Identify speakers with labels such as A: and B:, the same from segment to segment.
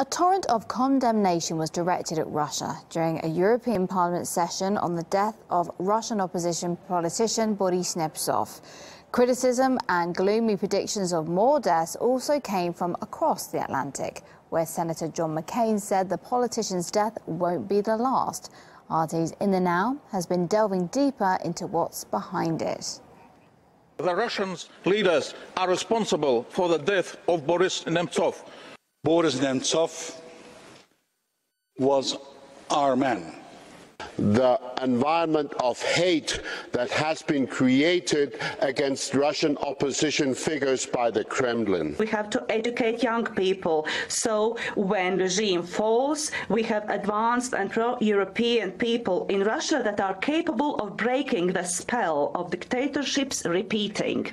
A: A torrent of condemnation was directed at Russia during a European Parliament session on the death of Russian opposition politician Boris Nemtsov. Criticism and gloomy predictions of more deaths also came from across the Atlantic, where Senator John McCain said the politician's death won't be the last. RT's In the Now has been delving deeper into what's behind it.
B: The Russian leaders are responsible for the death of Boris Nemtsov.
C: Boris Nemtsov was our man.
D: The environment of hate that has been created against Russian opposition figures by the Kremlin.
E: We have to educate young people, so when regime falls, we have advanced and pro-European people in Russia that are capable of breaking the spell of dictatorships repeating.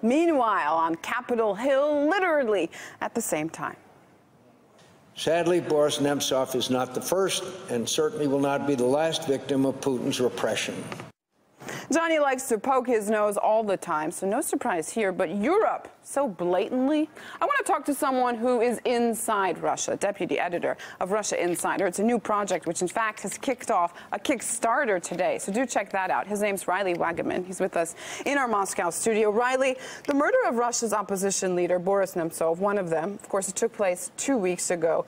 F: Meanwhile, on Capitol Hill, literally at the same time.
G: Sadly, Boris Nemtsov is not the first and certainly will not be the last victim of Putin's repression.
F: Johnny likes to poke his nose all the time, so no surprise here, but Europe, so blatantly. I want to talk to someone who is inside Russia, deputy editor of Russia Insider. It's a new project which, in fact, has kicked off a Kickstarter today, so do check that out. His name's Riley Wagaman. He's with us in our Moscow studio. Riley, the murder of Russia's opposition leader, Boris Nemtsov, one of them, of course, it took place 2 weeks ago.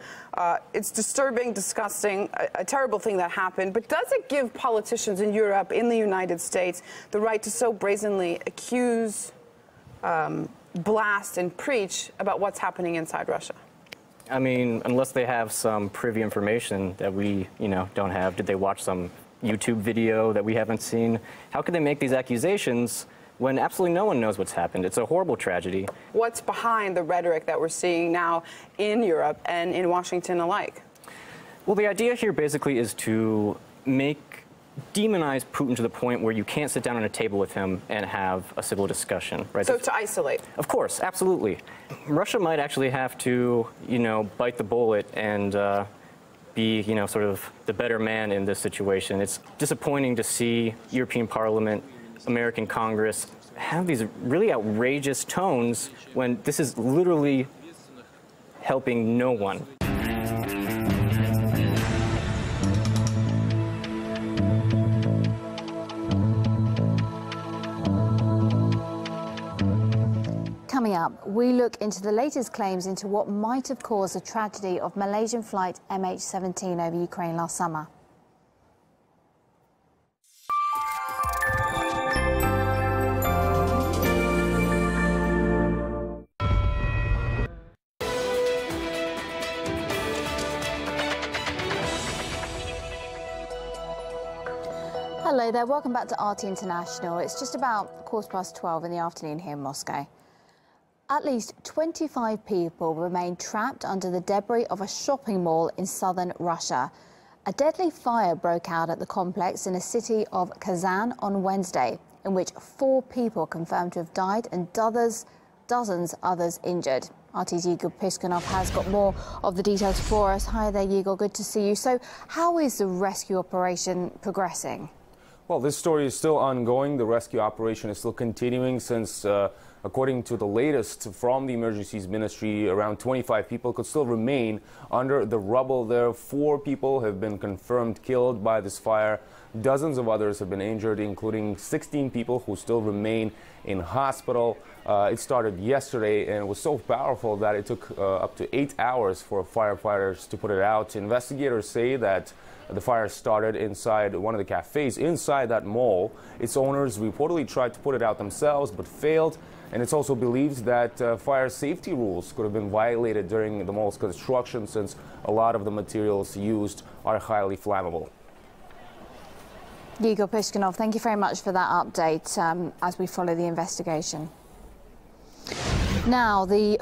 F: It's disturbing, disgusting, a terrible thing that happened, but does it give politicians in Europe, in the United States, the right to so brazenly accuse, blast, and preach about what's happening inside Russia?
H: I mean, unless they have some privy information that we, don't have. Did they watch some YouTube video that we haven't seen? How could they make these accusations when absolutely no one knows what's happened? It's a horrible tragedy. What's
F: behind the rhetoric that we're seeing now in Europe and in Washington alike?
H: Well, the idea here basically is to demonize Putin to the point where you can't sit down on a table with him and have a civil discussion, right?
F: So to isolate?
H: Of course, absolutely. Russia might actually have to, bite the bullet and be, sort of the better man in this situation. It's disappointing to see European Parliament, American Congress have these really outrageous tones when this is literally helping no one.
A: Coming up, we look into the latest claims into what might have caused the tragedy of Malaysian flight MH17 over Ukraine last summer. Hello there, welcome back to RT International. It's just about 12:15 in the afternoon here in Moscow. At least 25 people remain trapped under the debris of a shopping mall in southern Russia. A deadly fire broke out at the complex in the city of Kazan on Wednesday, in which 4 people confirmed to have died and dozens others injured. RT's Igor Piskunov has got more of the details for us. Hi there, Igor, good to see you. So how is the rescue operation progressing?
I: Well, this story is still ongoing. The rescue operation is still continuing since, according to the latest from the Emergencies Ministry, around 25 people could still remain under the rubble there. 4 people have been confirmed killed by this fire. Dozens of others have been injured, including 16 people who still remain in hospital. It started yesterday and it was so powerful that it took up to 8 hours for firefighters to put it out. Investigators say that the fire started inside one of the cafes inside that mall. Its owners reportedly tried to put it out themselves but failed. And it's also believed that fire safety rules could have been violated during the mall's construction, since a lot of the materials used are highly flammable.
A: Igor Piskunov, thank you very much for that update as we follow the investigation. Now, the